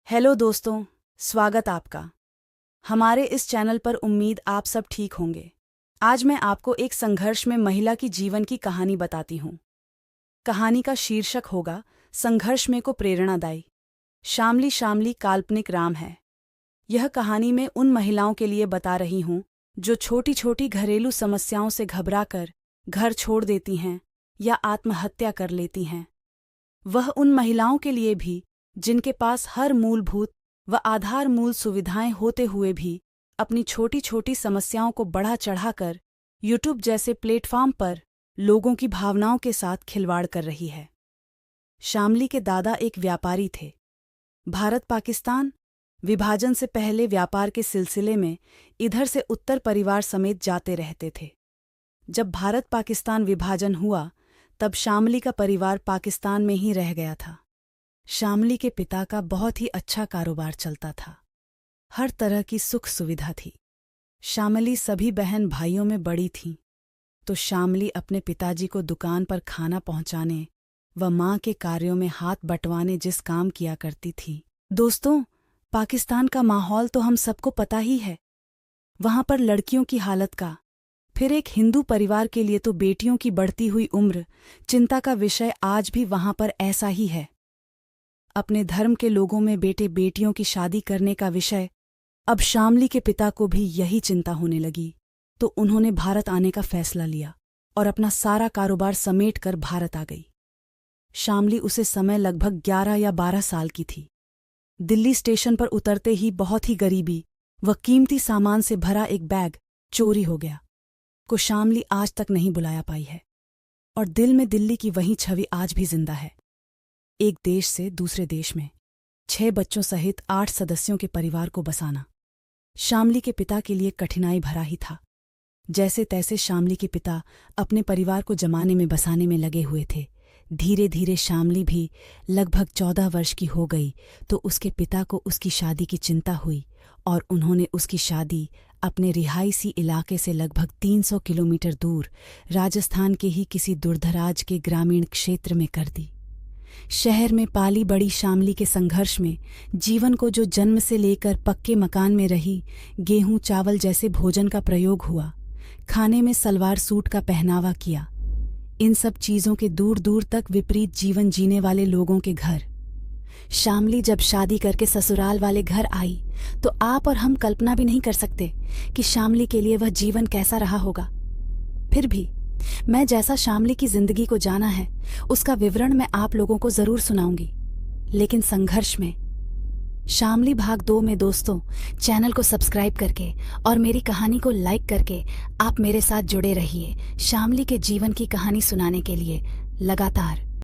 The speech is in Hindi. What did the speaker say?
हेलो दोस्तों, स्वागत आपका हमारे इस चैनल पर। उम्मीद आप सब ठीक होंगे। आज मैं आपको एक संघर्ष में महिला की जीवन की कहानी बताती हूँ। कहानी का शीर्षक होगा संघर्ष में को प्रेरणादायी। शामली शामली काल्पनिक राम है। यह कहानी मैं उन महिलाओं के लिए बता रही हूँ जो छोटी छोटी घरेलू समस्याओं से घबराकर घर छोड़ देती हैं या आत्महत्या कर लेती हैं। वह उन महिलाओं के लिए भी जिनके पास हर मूलभूत व आधार मूल सुविधाएं होते हुए भी अपनी छोटी छोटी समस्याओं को बढ़ा चढ़ाकर यूट्यूब जैसे प्लेटफॉर्म पर लोगों की भावनाओं के साथ खिलवाड़ कर रही है। शामली के दादा एक व्यापारी थे। भारत पाकिस्तान विभाजन से पहले व्यापार के सिलसिले में इधर से उत्तर परिवार समेत जाते रहते थे। जब भारत पाकिस्तान विभाजन हुआ तब शामली का परिवार पाकिस्तान में ही रह गया था। शामली के पिता का बहुत ही अच्छा कारोबार चलता था। हर तरह की सुख सुविधा थी। शामली सभी बहन भाइयों में बड़ी थी, तो शामली अपने पिताजी को दुकान पर खाना पहुंचाने व माँ के कार्यों में हाथ बंटवाने जिस काम किया करती थी। दोस्तों, पाकिस्तान का माहौल तो हम सबको पता ही है। वहां पर लड़कियों की हालत का, फिर एक हिंदू परिवार के लिए तो बेटियों की बढ़ती हुई उम्र चिंता का विषय आज भी वहां पर ऐसा ही है। अपने धर्म के लोगों में बेटे बेटियों की शादी करने का विषय अब शामली के पिता को भी यही चिंता होने लगी, तो उन्होंने भारत आने का फैसला लिया और अपना सारा कारोबार समेट कर भारत आ गई। शामली उसे समय लगभग 11 या 12 साल की थी। दिल्ली स्टेशन पर उतरते ही बहुत ही गरीबी व कीमती सामान से भरा एक बैग चोरी हो गया को शामली आज तक नहीं बुलाया पाई है, और दिल में दिल्ली की वही छवि आज भी जिंदा है। एक देश से दूसरे देश में 6 बच्चों सहित 8 सदस्यों के परिवार को बसाना शामली के पिता के लिए कठिनाई भरा ही था। जैसे तैसे शामली के पिता अपने परिवार को जमाने में बसाने में लगे हुए थे। धीरे धीरे शामली भी लगभग 14 वर्ष की हो गई तो उसके पिता को उसकी शादी की चिंता हुई और उन्होंने उसकी शादी अपने रिहायशी इलाके से लगभग 300 किलोमीटर दूर राजस्थान के ही किसी दूरदराज के ग्रामीण क्षेत्र में कर दी। शहर में पाली बड़ी शामली के संघर्ष में जीवन को जो जन्म से लेकर पक्के मकान में रही, गेहूं चावल जैसे भोजन का प्रयोग हुआ, खाने में सलवार सूट का पहनावा किया, इन सब चीज़ों के दूर दूर तक विपरीत जीवन जीने वाले लोगों के घर शामली जब शादी करके ससुराल वाले घर आई तो आप और हम कल्पना भी नहीं कर सकते कि शामली के लिए वह जीवन कैसा रहा होगा। फिर भी मैं जैसा शामली की जिंदगी को जाना है उसका विवरण मैं आप लोगों को जरूर सुनाऊंगी। लेकिन संघर्ष में शामली भाग 2 में दोस्तों, चैनल को सब्सक्राइब करके और मेरी कहानी को लाइक करके आप मेरे साथ जुड़े रहिए शामली के जीवन की कहानी सुनाने के लिए लगातार।